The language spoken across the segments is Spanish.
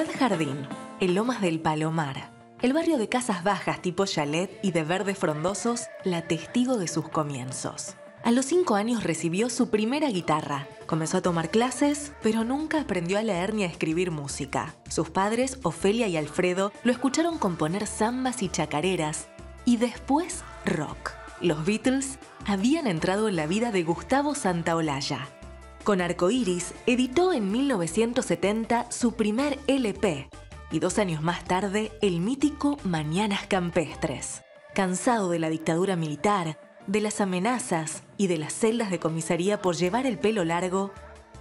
Ciudad Jardín, en Lomas del Palomar. El barrio de casas bajas tipo chalet y de verdes frondosos, la testigo de sus comienzos. A los 5 años recibió su primera guitarra. Comenzó a tomar clases, pero nunca aprendió a leer ni a escribir música. Sus padres, Ofelia y Alfredo, lo escucharon componer zambas y chacareras, y después rock. Los Beatles habían entrado en la vida de Gustavo Santaolalla. Con Arcoíris editó en 1970 su primer LP, y 2 años más tarde el mítico Mañanas Campestres. Cansado de la dictadura militar, de las amenazas y de las celdas de comisaría por llevar el pelo largo,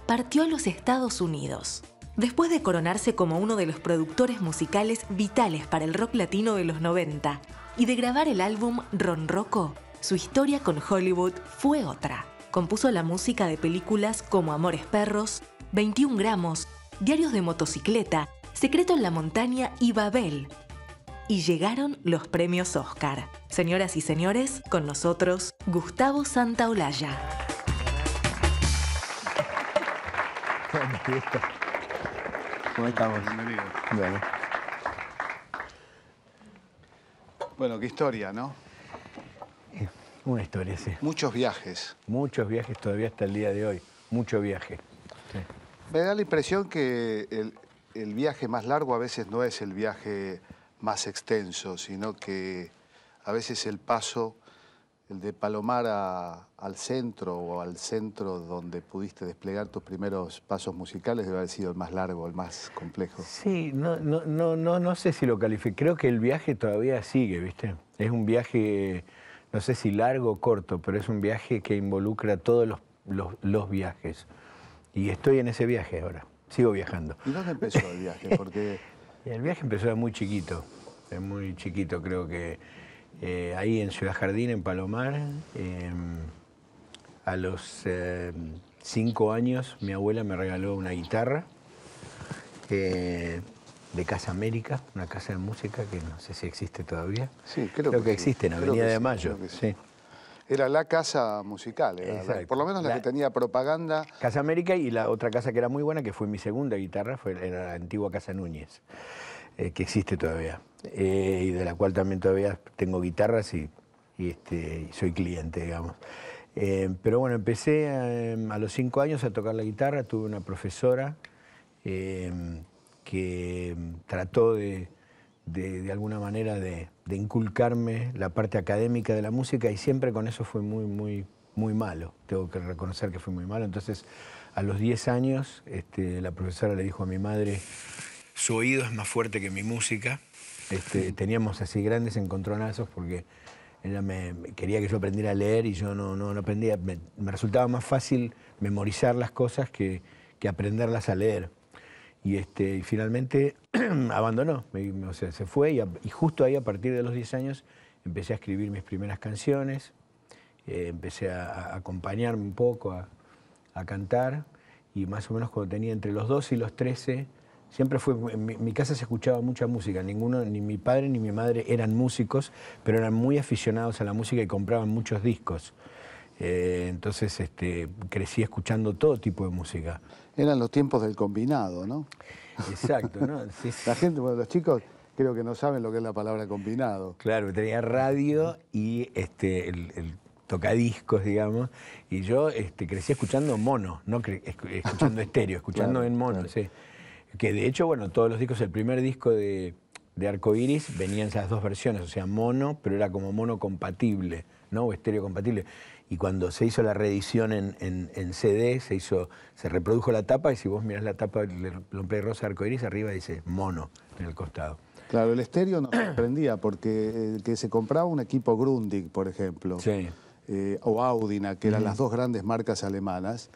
partió a los Estados Unidos. Después de coronarse como uno de los productores musicales vitales para el rock latino de los 90 y de grabar el álbum Ronroco, su historia con Hollywood fue otra. Compuso la música de películas como Amores Perros, 21 gramos, Diarios de motocicleta, Secreto en la montaña y Babel. Y llegaron los premios Oscar. Señoras y señores, con nosotros, Gustavo Santaolalla. ¿Cómo estamos? Bienvenido. Bueno, qué historia, ¿no? Una historia, sí. Muchos viajes. Muchos viajes todavía hasta el día de hoy. Mucho viaje. Sí. Me da la impresión que el viaje más largo a veces no es el viaje más extenso, sino que a veces el paso, el de Palomar al centro o al centro donde pudiste desplegar tus primeros pasos musicales debe haber sido el más largo, el más complejo. Sí, no sé si lo califico. Creo que el viaje todavía sigue, ¿viste? Es un viaje, no sé si largo o corto, pero es un viaje que involucra todos los viajes. Y estoy en ese viaje ahora. Sigo viajando. ¿Y dónde empezó el viaje? Porque el viaje empezó de muy chiquito. De muy chiquito, creo que ahí en Ciudad Jardín, en Palomar. A los 5 años mi abuela me regaló una guitarra de Casa América, una casa de música que no sé si existe todavía. Sí, creo que sí. existe, en Avenida de Mayo. Sí. Era la casa musical, por lo menos la que tenía propaganda. Casa América, y la otra casa que era muy buena, que fue mi segunda guitarra, era la antigua Casa Núñez, que existe todavía. Y de la cual también todavía tengo guitarras y soy cliente, digamos. Pero bueno, empecé a los 5 años a tocar la guitarra. Tuve una profesora que trató de alguna manera de inculcarme la parte académica de la música, y siempre con eso fue muy malo. Tengo que reconocer que fue muy malo. Entonces, a los 10 años, la profesora le dijo a mi madre: su oído es más fuerte que mi música. Teníamos así grandes encontronazos porque ella me quería que yo aprendiera a leer y yo no aprendía. Me resultaba más fácil memorizar las cosas que aprenderlas a leer. Y finalmente abandonó, o sea, se fue, y justo ahí, a partir de los 10 años, empecé a escribir mis primeras canciones, empecé a acompañarme un poco, a cantar, y más o menos cuando tenía entre los 12 y los 13, siempre fue, en mi casa se escuchaba mucha música. Ninguno, ni mi padre ni mi madre eran músicos, pero eran muy aficionados a la música y compraban muchos discos. Entonces crecí escuchando todo tipo de música. Eran los tiempos del combinado, ¿no? Exacto, ¿no? Sí. La gente, bueno, los chicos creo que no saben lo que es la palabra combinado. Claro, tenía radio y el tocadiscos, digamos, y yo crecí escuchando mono, no escuchando estéreo, escuchando claro, en mono, claro. Sí. Que de hecho, bueno, todos los discos, el primer disco de Arcoíris venían esas dos versiones, o sea, mono, pero era como mono compatible, ¿no? O estéreo compatible. Y cuando se hizo la reedición en CD, se reprodujo la tapa, y si vos mirás la tapa del Play Rosa Arcoíris, arriba dice mono en el costado. Claro, el estéreo nos sorprendía porque el que se compraba un equipo Grundig, por ejemplo, sí. O Audina, que eran las dos grandes marcas alemanas,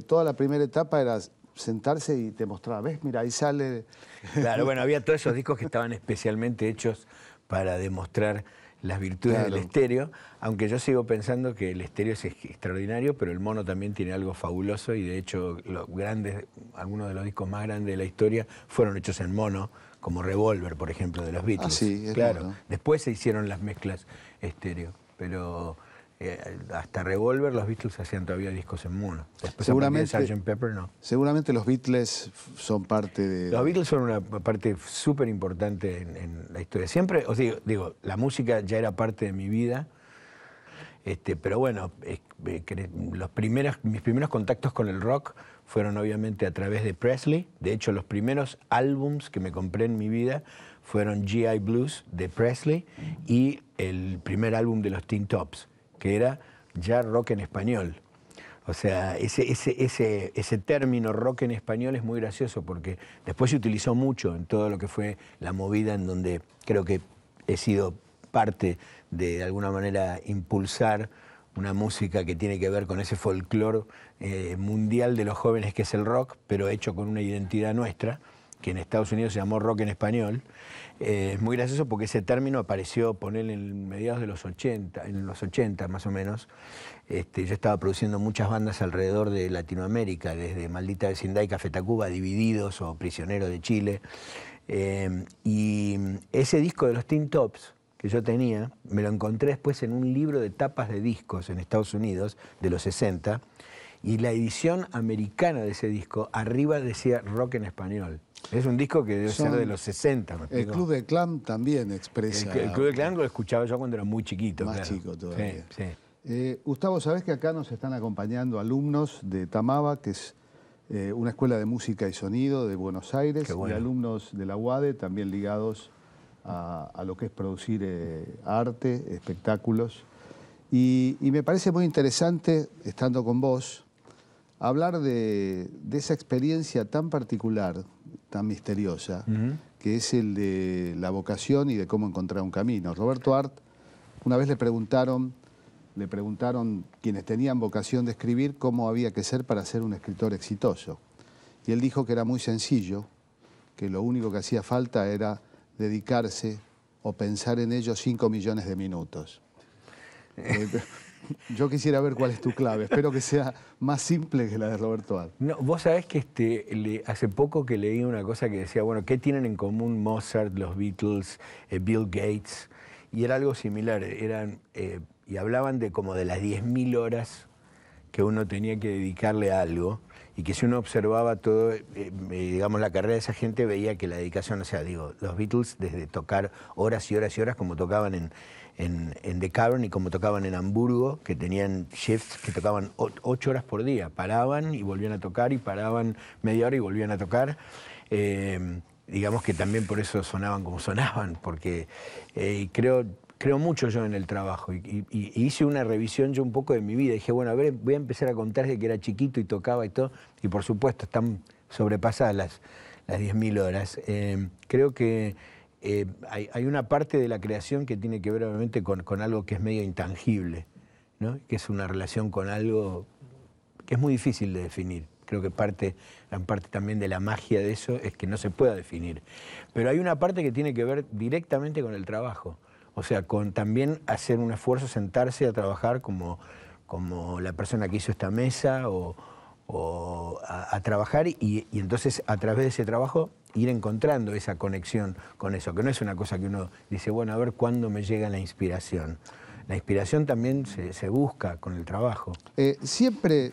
toda la primera etapa era sentarse y te mostraba, ¿ves? Mira, ahí sale... Claro, bueno, había todos esos discos que estaban especialmente hechos para demostrar las virtudes claro. del estéreo, aunque yo sigo pensando que el estéreo es extraordinario, pero el mono también tiene algo fabuloso, y de hecho algunos de los discos más grandes de la historia fueron hechos en mono, como Revolver, por ejemplo, de los Beatles. Ah, sí, claro. Bueno. Después se hicieron las mezclas estéreo, pero hasta Revolver los Beatles hacían todavía discos en mono. Después Seguramente, a Sgt. Pepper no. Seguramente los Beatles son parte de... Los Beatles son una parte súper importante en la historia. Siempre, os digo, la música ya era parte de mi vida, pero bueno, mis primeros contactos con el rock fueron obviamente a través de Presley. De hecho, los primeros álbums que me compré en mi vida fueron G.I. Blues de Presley y el primer álbum de los Teen Tops, que era ya rock en español. O sea, ese término rock en español es muy gracioso porque después se utilizó mucho en todo lo que fue la movida, en donde creo que he sido parte de alguna manera impulsar una música que tiene que ver con ese folclore mundial de los jóvenes que es el rock, pero hecho con una identidad nuestra, que en Estados Unidos se llamó rock en español. Es muy gracioso porque ese término apareció, ponerle en mediados de los 80, en los 80 más o menos. Yo estaba produciendo muchas bandas alrededor de Latinoamérica, desde Maldita Vecindad y Café Tacuba, Divididos o Prisionero de Chile. Y ese disco de los Teen Tops que yo tenía, me lo encontré después en un libro de tapas de discos en Estados Unidos, de los 60, y la edición americana de ese disco, arriba decía rock en español. Es un disco que debe ser de los 60. ¿Me explico? El Club de Clan también expresa... El Club de Clan lo escuchaba yo cuando era muy chiquito. Más claro. chico todavía. Sí, sí. Gustavo, ¿sabés que acá nos están acompañando alumnos de Tamaba, que es una escuela de música y sonido de Buenos Aires, Qué bueno. y alumnos de la UADE, también ligados a lo que es producir arte, espectáculos? Y me parece muy interesante, estando con vos, hablar de esa experiencia tan particular, tan misteriosa, que es el de la vocación y de cómo encontrar un camino. Roberto Art, una vez le preguntaron quienes tenían vocación de escribir cómo había que ser para ser un escritor exitoso. Y él dijo que era muy sencillo, que lo único que hacía falta era dedicarse o pensar en ello 5 millones de minutos. Yo quisiera ver cuál es tu clave. Espero que sea más simple que la de Roberto Art. No, vos sabés que hace poco que leí una cosa que decía, bueno, ¿qué tienen en común Mozart, los Beatles, Bill Gates? Y era algo similar. Y hablaban de como de las 10.000 horas que uno tenía que dedicarle a algo, y que si uno observaba todo, digamos, la carrera de esa gente, veía que la dedicación, o sea, digo, los Beatles desde tocar horas y horas y horas, como tocaban en The Cavern y como tocaban en Hamburgo, que tenían shifts que tocaban 8 horas por día, paraban y volvían a tocar, y paraban media hora y volvían a tocar. Digamos que también por eso sonaban como sonaban, porque creo mucho yo en el trabajo, y hice una revisión yo un poco de mi vida. Dije, bueno, a ver, voy a empezar a contar desde que era chiquito y tocaba y todo, y por supuesto están sobrepasadas las 10.000 horas. Creo que hay una parte de la creación que tiene que ver obviamente con algo que es medio intangible, ¿no? Que es una relación con algo que es muy difícil de definir. Creo que gran parte también de la magia de eso es que no se pueda definir. Pero hay una parte que tiene que ver directamente con el trabajo. O sea, con también hacer un esfuerzo, sentarse a trabajar como la persona que hizo esta mesa, o a trabajar, y entonces a través de ese trabajo ir encontrando esa conexión con eso, que no es una cosa que uno dice, bueno, a ver cuándo me llega la inspiración. La inspiración también se busca con el trabajo. ¿Siempre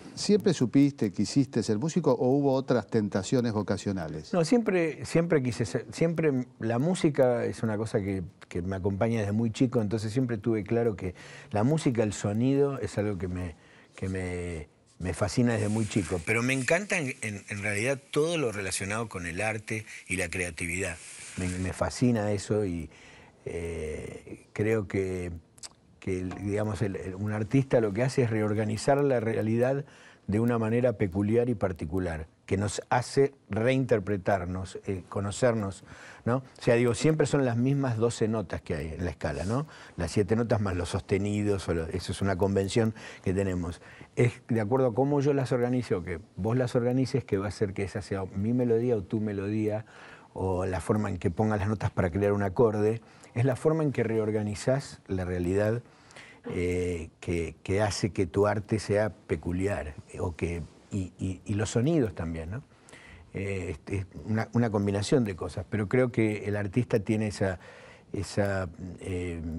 supiste, quisiste ser músico, o hubo otras tentaciones vocacionales? No, siempre quise ser, siempre la música es una cosa que me acompaña desde muy chico, entonces siempre tuve claro que la música, el sonido, es algo que me fascina desde muy chico. Pero me encanta en realidad todo lo relacionado con el arte y la creatividad. Me fascina eso, y creo que digamos, un artista lo que hace es reorganizar la realidad de una manera peculiar y particular, que nos hace reinterpretarnos, conocernos, ¿no? O sea, digo, siempre son las mismas 12 notas que hay en la escala, ¿no? Las 7 notas más los sostenidos, eso es una convención que tenemos. Es de acuerdo a cómo yo las organizo, que vos las organices, que va a ser que esa sea mi melodía o tu melodía, o la forma en que pongas las notas para crear un acorde. Es la forma en que reorganizás la realidad que hace que tu arte sea peculiar, y los sonidos también, ¿no? Es una combinación de cosas, pero creo que el artista tiene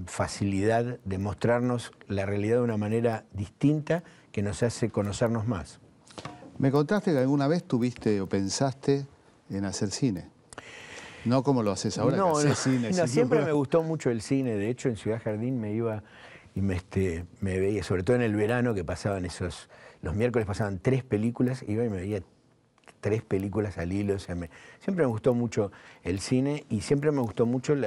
facilidad de mostrarnos la realidad de una manera distinta que nos hace conocernos más. Me contaste que alguna vez tuviste o pensaste en hacer cine. No como lo haces ahora, No, que haces cine. no, siempre me gustó mucho el cine. De hecho, en Ciudad Jardín me iba y me veía, sobre todo en el verano, que pasaban los miércoles pasaban 3 películas, iba y me veía 3 películas al hilo. O sea, siempre me gustó mucho el cine y siempre me gustó mucho el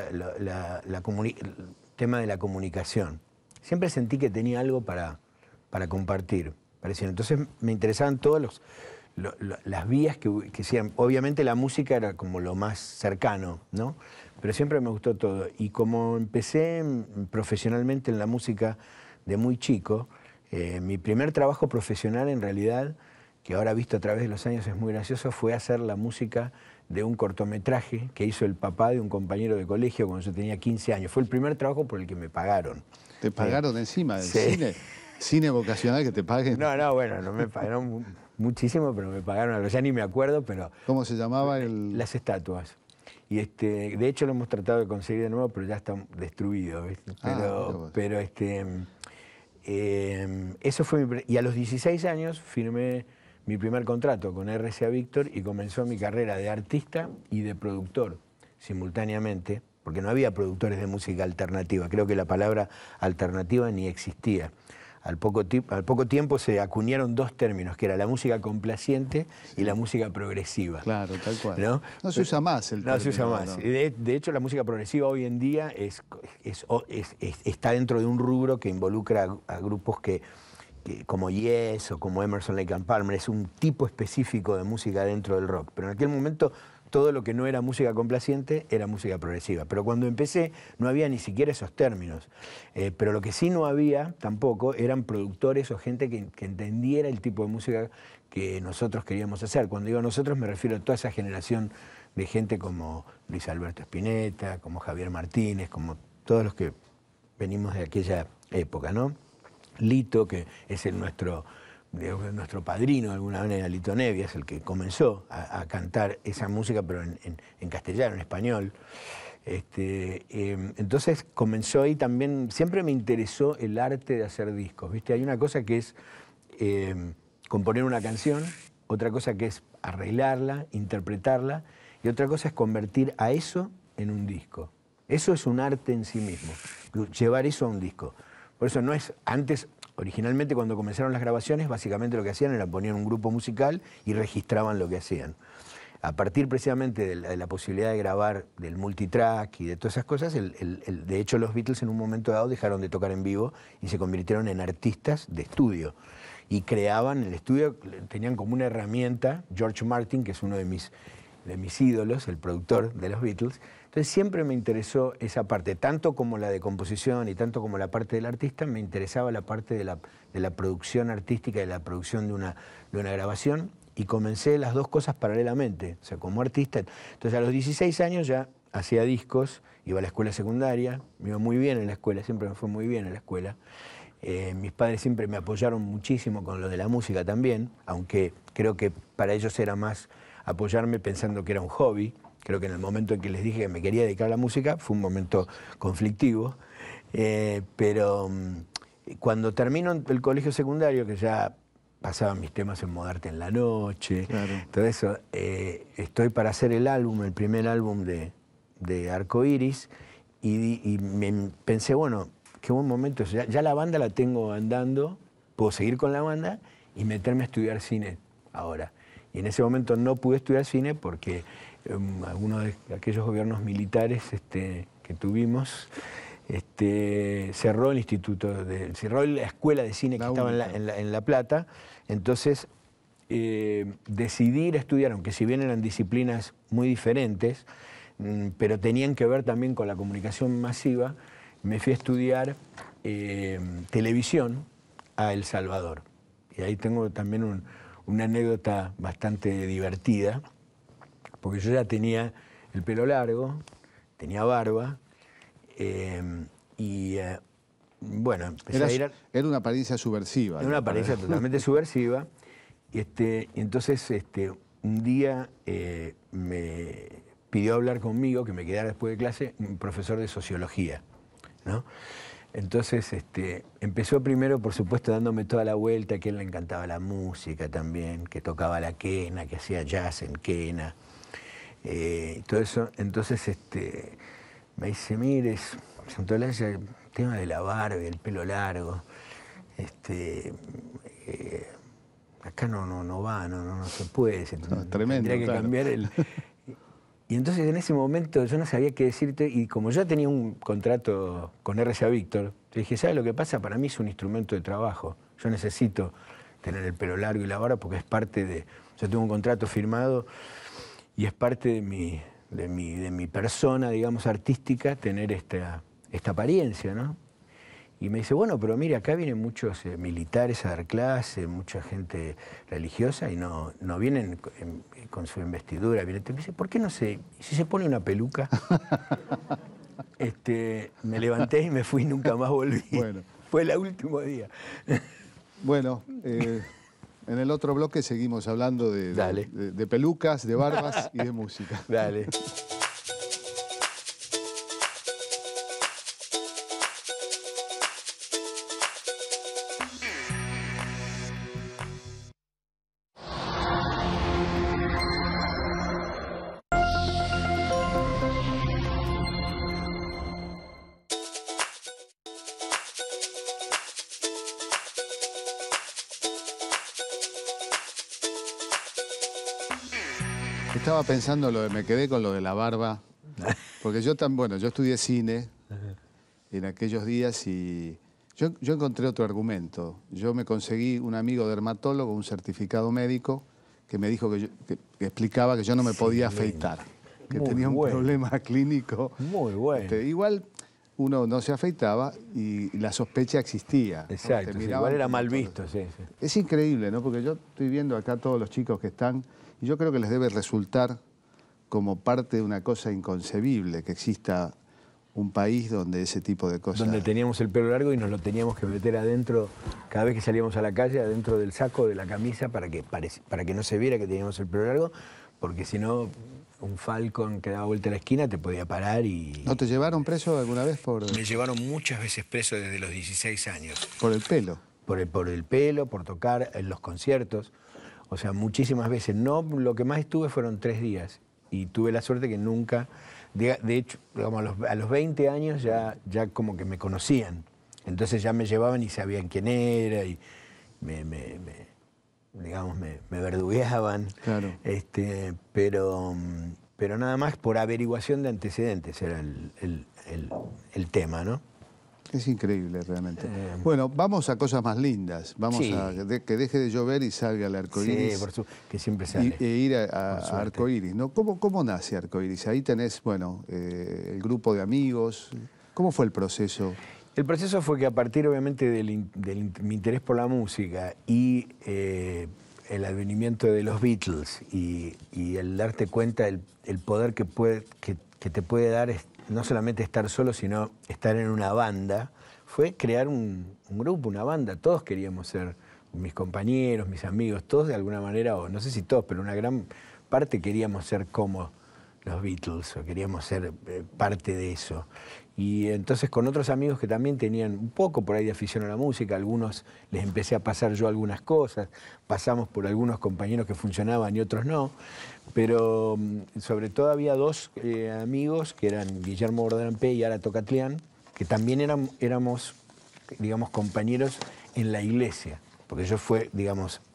tema de la comunicación. Siempre sentí que tenía algo para compartir. Entonces me interesaban todas las vías que sean. Obviamente la música era como lo más cercano, ¿no? Pero siempre me gustó todo. Y como empecé profesionalmente en la música de muy chico, mi primer trabajo profesional en realidad, que ahora visto a través de los años es muy gracioso, fue hacer la música de un cortometraje que hizo el papá de un compañero de colegio cuando yo tenía 15 años. Fue el primer trabajo por el que me pagaron. ¿Te pagaron encima del Sí. cine? ¿Cine vocacional que te paguen? No, bueno, no me pagaron muchísimo, pero me pagaron algo. Ya ni me acuerdo, pero... ¿Cómo se llamaba el...? Las estatuas. Y de hecho lo hemos tratado de conseguir de nuevo, pero ya está destruido, ¿viste? Pero eso fue y a los 16 años firmé mi primer contrato con RCA Víctor y comenzó mi carrera de artista y de productor simultáneamente, porque no había productores de música alternativa. Creo que la palabra alternativa ni existía. Al poco tiempo se acuñaron 2 términos, que era la música complaciente y la música progresiva. Claro, tal cual. ¿No? No se usa más el término. No se usa más. No. De hecho, la música progresiva hoy en día está dentro de un rubro que involucra a grupos como Yes o como Emerson, Lake and Palmer. Es un tipo específico de música dentro del rock. Pero en aquel momento todo lo que no era música complaciente era música progresiva. Pero cuando empecé no había ni siquiera esos términos. Pero lo que sí no había tampoco eran productores o gente que entendiera el tipo de música que nosotros queríamos hacer. Cuando digo nosotros me refiero a toda esa generación de gente como Luis Alberto Spinetta, como Javier Martínez, como todos los que venimos de aquella época, ¿no? Lito, que es nuestro padrino de alguna manera, Lito Nevia, es el que comenzó a cantar esa música, pero en castellano, en español. Entonces comenzó ahí también, siempre me interesó el arte de hacer discos, ¿viste? Hay una cosa que es componer una canción, otra cosa que es arreglarla, interpretarla, y otra cosa es convertir a eso en un disco. Eso es un arte en sí mismo, llevar eso a un disco. Por eso no es, antes, originalmente cuando comenzaron las grabaciones, básicamente lo que hacían era poner un grupo musical y registraban lo que hacían. A partir precisamente de la posibilidad de grabar del multitrack y de todas esas cosas, de hecho los Beatles en un momento dado dejaron de tocar en vivo y se convirtieron en artistas de estudio. Y creaban, el estudio tenían como una herramienta, George Martin, que es uno de mis ídolos, el productor de los Beatles. Entonces siempre me interesó esa parte, tanto como la de composición y tanto como la parte del artista, me interesaba la parte de la producción artística, de la producción de una grabación, y comencé las 2 cosas paralelamente, o sea, como artista. Entonces a los 16 años ya hacía discos, iba a la escuela secundaria, me iba muy bien en la escuela, siempre me fue muy bien en la escuela. Mis padres siempre me apoyaron muchísimo con lo de la música también, aunque creo que para ellos era más apoyarme pensando que era un hobby. Creo que en el momento en que les dije que me quería dedicar a la música fue un momento conflictivo, pero cuando termino el colegio secundario, que ya pasaban mis temas en Modarte en la Noche, claro, todo eso, estoy para hacer el primer álbum de Arcoiris, y pensé, bueno, qué buen momento, ya la banda la tengo andando, puedo seguir con la banda y meterme a estudiar cine ahora. Y en ese momento no pude estudiar cine porque algunos de aquellos gobiernos militares que tuvimos, cerró el instituto, cerró la escuela de cine que estaba en La Plata. Entonces decidí ir a estudiar, aunque si bien eran disciplinas muy diferentes, pero tenían que ver también con la comunicación masiva, me fui a estudiar televisión a El Salvador. Y ahí tengo también una anécdota bastante divertida, porque yo ya tenía el pelo largo, tenía barba, bueno, empecé a ir Era una apariencia subversiva. Era una apariencia totalmente subversiva, y entonces un día pidió hablar conmigo, que me quedara después de clase, un profesor de sociología, ¿no? Entonces empezó primero, por supuesto, dándome toda la vuelta, que a él le encantaba la música también, que tocaba la quena, que hacía jazz en quena, todo eso. Entonces me dice, mire, Santolaya, el tema de la barba, el pelo largo, acá no va, no se puede. No, tremendo, tendría que cambiar el... Y entonces en ese momento yo no sabía qué decirte, y como yo tenía un contrato con RCA Víctor, te dije, ¿sabes lo que pasa? Para mí es un instrumento de trabajo. Yo necesito tener el pelo largo y la barba porque es parte de... Yo tengo un contrato firmado y es parte de mi persona, digamos, artística, tener esta apariencia, ¿no? Y me dice, bueno, pero mire, acá vienen muchos militares a dar clase, mucha gente religiosa y no vienen con su investidura. Me dice, ¿por qué no si se pone una peluca? Me levanté y me fui y nunca más volví. Bueno. Fue el último día. Bueno, en el otro bloque seguimos hablando de pelucas, de barbas y de música. Dale. Estaba pensando, me quedé con lo de la barba, porque yo estudié cine en aquellos días y yo encontré otro argumento. Yo me conseguí un amigo dermatólogo, un certificado médico, que me dijo que explicaba que yo no me podía afeitar, que tenía un problema clínico. Muy bueno. Igual uno no se afeitaba y la sospecha existía. Exacto, sí, igual era mal visto. Sí. Es increíble, ¿no? Porque yo estoy viendo acá todos los chicos que están y yo creo que les debe resultar como parte de una cosa inconcebible que exista un país donde ese tipo de cosas... Donde teníamos el pelo largo y nos lo teníamos que meter adentro, cada vez que salíamos a la calle, adentro del saco de la camisa para que no se viera que teníamos el pelo largo, porque si no, un falcon que daba vuelta a la esquina te podía parar y... ¿No te llevaron preso alguna vez por...? Me llevaron muchas veces preso desde los 16 años. ¿Por el pelo? Por el pelo, por tocar en los conciertos. O sea, muchísimas veces. No, lo que más estuve fueron 3 días. Y tuve la suerte que nunca... De hecho, digamos, a los 20 años ya como que me conocían. Entonces ya me llevaban y sabían quién era y me verdugueaban. Claro. Pero nada más por averiguación de antecedentes era el tema, ¿no? Es increíble realmente. Bueno, vamos a cosas más lindas. Vamos a que deje de llover y salga el arcoíris. Sí, que siempre sale. E ir a arcoíris, ¿no? ¿Cómo nace arcoíris? Ahí tenés, bueno, el grupo de amigos. ¿Cómo fue el proceso? El proceso fue que a partir, obviamente, de mi interés por la música y el advenimiento de los Beatles y el darte cuenta del poder que te puede dar no solamente estar solo, sino estar en una banda, fue crear un grupo, una banda. Todos queríamos ser, mis compañeros, mis amigos, todos de alguna manera, o no sé si todos, pero una gran parte queríamos ser como los Beatles, o queríamos ser parte de eso. Y entonces con otros amigos que también tenían un poco por ahí de afición a la música, algunos les empecé a pasar yo algunas cosas, pasamos por algunos compañeros que funcionaban y otros no, pero sobre todo había 2 amigos que eran Guillermo Bordampé y Ara Tocatlián, que también éramos, digamos, compañeros en la iglesia. Porque yo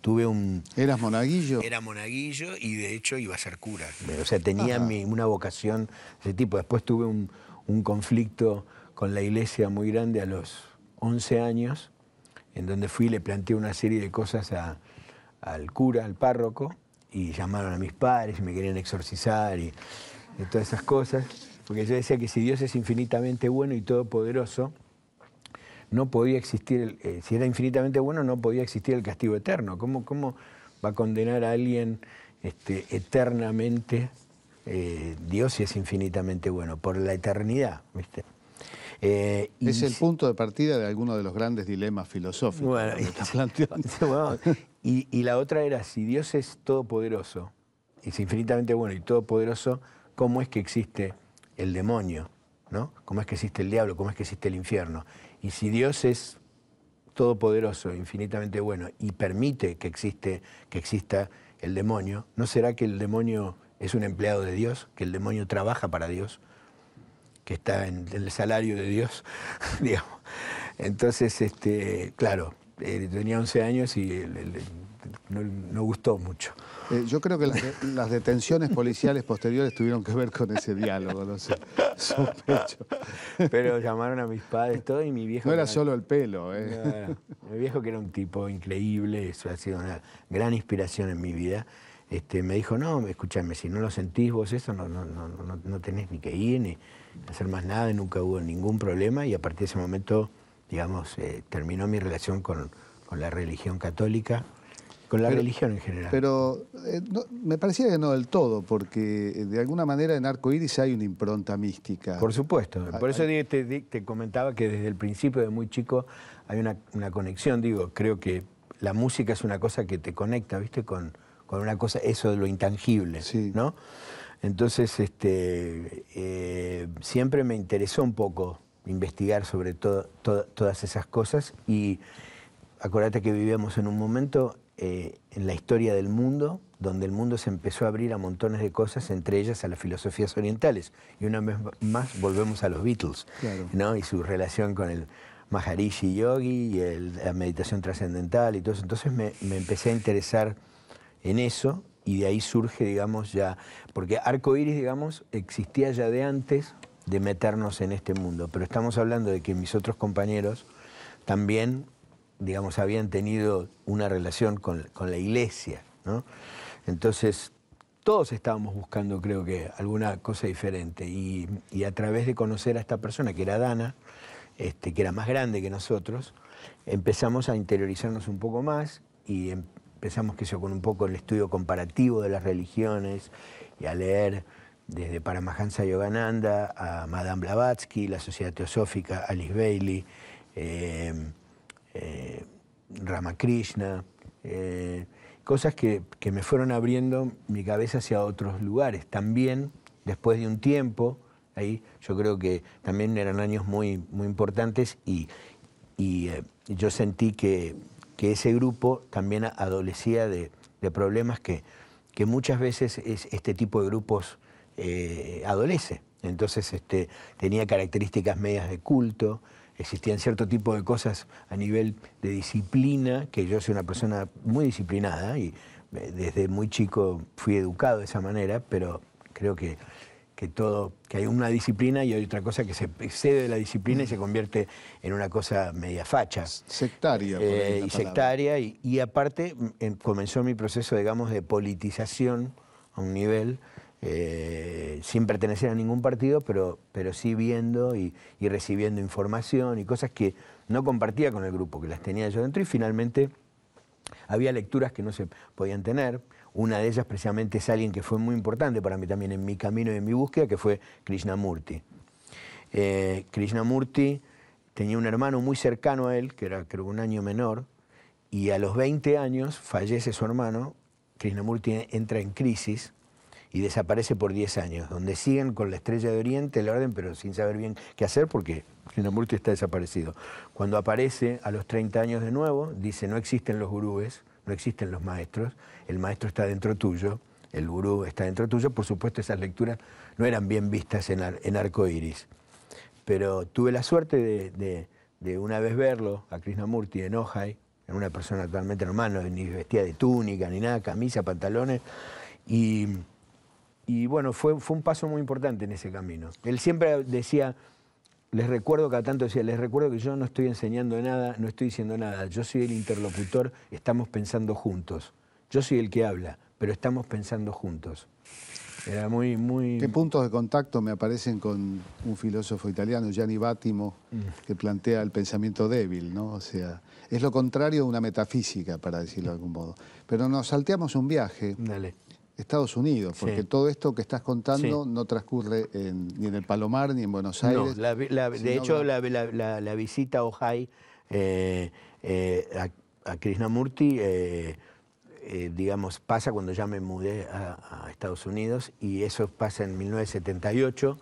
tuve un... ¿Eras monaguillo? Era monaguillo y de hecho iba a ser cura. O sea, tenía una vocación de ese tipo. Después tuve un conflicto con la iglesia muy grande a los 11 años, en donde fui y le planteé una serie de cosas al cura, al párroco, y llamaron a mis padres y me querían exorcizar y todas esas cosas. Porque yo decía que si Dios es infinitamente bueno y todopoderoso, no podía existir, si era infinitamente bueno, no podía existir el castigo eterno. ¿Cómo va a condenar a alguien eternamente Dios si es infinitamente bueno? Por la eternidad, ¿viste? Es el punto de partida de alguno de los grandes dilemas filosóficos. Bueno, que está planteando. Bueno, y la otra era, si Dios es todopoderoso, es infinitamente bueno y todopoderoso, cómo es que existe el demonio, ¿no? Cómo es que existe el diablo, cómo es que existe el infierno. Y si Dios es todopoderoso, infinitamente bueno, y permite que exista el demonio, ¿no será que el demonio es un empleado de Dios, que el demonio trabaja para Dios, que está en el salario de Dios, digamos? Entonces, claro, tenía 11 años y no gustó mucho. Yo creo que las detenciones policiales posteriores tuvieron que ver con ese diálogo, no sé, sospecho. Pero llamaron a mis padres, todo, y mi viejo... No era solo el pelo, No, mi viejo, que era un tipo increíble, eso ha sido una gran inspiración en mi vida, me dijo, no, escúchame, si no lo sentís vos eso, no tenés ni que ir, ni hacer más nada, nunca hubo ningún problema, y a partir de ese momento, digamos, terminó mi relación con la religión católica, con la religión en general. Pero me parecía que no del todo, porque de alguna manera en Arco Iris hay una impronta mística. Por supuesto. Por eso te comentaba que desde el principio, de muy chico, hay una conexión. Digo, creo que la música es una cosa que te conecta, ¿viste? Con una cosa, eso de lo intangible, sí, ¿no? Entonces, siempre me interesó un poco investigar sobre todas esas cosas, y acordate que vivíamos en un momento en la historia del mundo, donde el mundo se empezó a abrir a montones de cosas, entre ellas a las filosofías orientales. Y una vez más volvemos a los Beatles, claro, ¿no? Y su relación con el Maharishi Yogi y la meditación trascendental y todo eso. Entonces me empecé a interesar en eso, y de ahí surge, digamos, ya... Porque Arco Iris, digamos, existía ya de antes de meternos en este mundo. Pero estamos hablando de que mis otros compañeros también, digamos, habían tenido una relación con la iglesia, ¿no? Entonces, todos estábamos buscando, creo que, alguna cosa diferente. Y a través de conocer a esta persona, que era Dana, que era más grande que nosotros, empezamos a interiorizarnos un poco más, y empezamos, con un poco el estudio comparativo de las religiones, y a leer desde Paramahansa Yogananda a Madame Blavatsky, la Sociedad Teosófica, Alice Bailey, Ramakrishna, cosas que me fueron abriendo mi cabeza hacia otros lugares. También, después de un tiempo, ahí yo creo que también eran años muy, muy importantes, y yo sentí que ese grupo también adolecía de problemas que muchas veces este tipo de grupos adolece. Entonces tenía características medias de culto, existían cierto tipo de cosas a nivel de disciplina, que yo soy una persona muy disciplinada y desde muy chico fui educado de esa manera, pero creo que hay una disciplina y hay otra cosa que se excede de la disciplina y se convierte en una cosa media facha. Sectaria. Y sectaria, y aparte comenzó mi proceso, digamos, de politización a un nivel, sin pertenecer a ningún partido, pero sí viendo y recibiendo información y cosas que no compartía con el grupo, que las tenía yo dentro, y finalmente había lecturas que no se podían tener. Una de ellas precisamente es alguien que fue muy importante para mí también en mi camino y en mi búsqueda, que fue Krishnamurti. Krishnamurti tenía un hermano muy cercano a él, que era, creo, un año menor, y a los 20 años fallece su hermano. Krishnamurti entra en crisis y desaparece por 10 años, donde siguen con la Estrella de Oriente, el orden, pero sin saber bien qué hacer, porque Krishnamurti está desaparecido. Cuando aparece a los 30 años de nuevo, dice: no existen los gurúes, no existen los maestros, el maestro está dentro tuyo, el gurú está dentro tuyo. Por supuesto, esas lecturas no eran bien vistas en Arco Iris, pero tuve la suerte de una vez verlo a Krishnamurti en Ojai, era una persona totalmente normal, no, ni vestía de túnica, ni nada, camisa, pantalones, y bueno, fue un paso muy importante en ese camino. Él siempre decía, les recuerdo, cada tanto decía, les recuerdo que yo no estoy enseñando nada, no estoy diciendo nada, yo soy el interlocutor, estamos pensando juntos. Yo soy el que habla, pero estamos pensando juntos. Era muy, muy... ¿Qué puntos de contacto me aparecen con un filósofo italiano, Gianni Vattimo, que plantea el pensamiento débil, ¿no? O sea, es lo contrario de una metafísica, para decirlo de algún modo. Pero nos salteamos un viaje. Dale. Estados Unidos, porque todo esto que estás contando no transcurre ni en el Palomar ni en Buenos Aires. No, de hecho, la visita a Ojai a Krishnamurti digamos, pasa cuando ya me mudé a Estados Unidos, y eso pasa en 1978.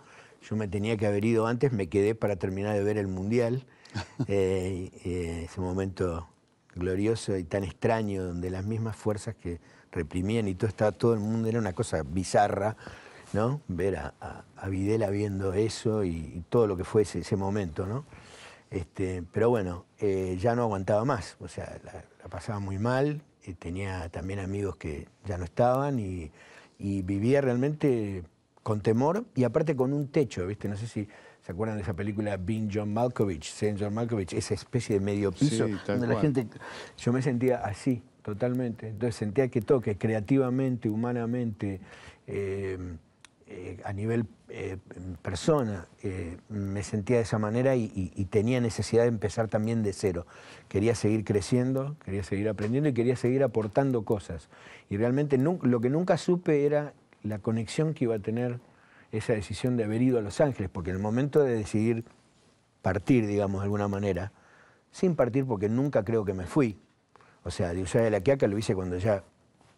Yo me tenía que haber ido antes, me quedé para terminar de ver el Mundial, ese momento glorioso y tan extraño, donde las mismas fuerzas que reprimían y todo, estaba todo el mundo, era una cosa bizarra, ¿no? Ver a Videla viendo eso y todo lo que fue ese momento, ¿no? Pero bueno, ya no aguantaba más, o sea, la pasaba muy mal, tenía también amigos que ya no estaban y vivía realmente con temor y aparte con un techo, ¿viste? No sé si se acuerdan de esa película Being John Malkovich, Saint John Malkovich, esa especie de medio piso, sí, donde la gente, yo me sentía así, totalmente. Entonces sentía que creativamente, humanamente, a nivel persona, me sentía de esa manera y tenía necesidad de empezar también de cero. Quería seguir creciendo, quería seguir aprendiendo y quería seguir aportando cosas. Y realmente lo que nunca supe era la conexión que iba a tener esa decisión de haber ido a Los Ángeles, porque en el momento de decidir partir, digamos, de alguna manera, sin partir porque nunca creo que me fui. O sea, de Ushuaia a La Quiaca lo hice cuando ya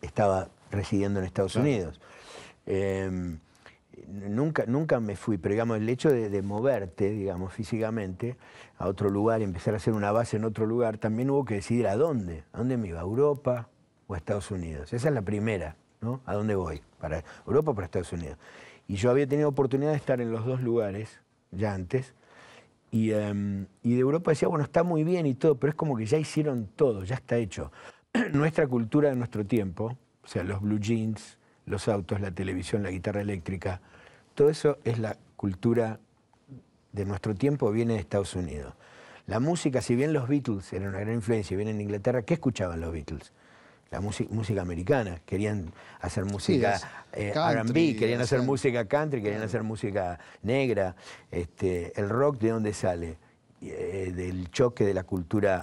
estaba residiendo en Estados Unidos. Nunca me fui, pero digamos, el hecho de moverte, digamos, físicamente a otro lugar y empezar a hacer una base en otro lugar, también hubo que decidir a dónde me iba, a Europa o a Estados Unidos. Esa es la primera, ¿no? ¿A dónde voy? ¿Para Europa o para Estados Unidos? Y yo había tenido oportunidad de estar en los dos lugares ya antes, y de Europa decía, bueno, está muy bien y todo, pero es como que ya hicieron todo, ya está hecho. Nuestra cultura de nuestro tiempo, o sea, los blue jeans, los autos, la televisión, la guitarra eléctrica, todo eso es la cultura de nuestro tiempo, viene de Estados Unidos. La música, si bien los Beatles eran una gran influencia, vienen en Inglaterra, ¿qué escuchaban los Beatles? La música americana, querían hacer música R&B, querían hacer música country, querían hacer música negra. El rock, ¿de dónde sale? Del choque de la cultura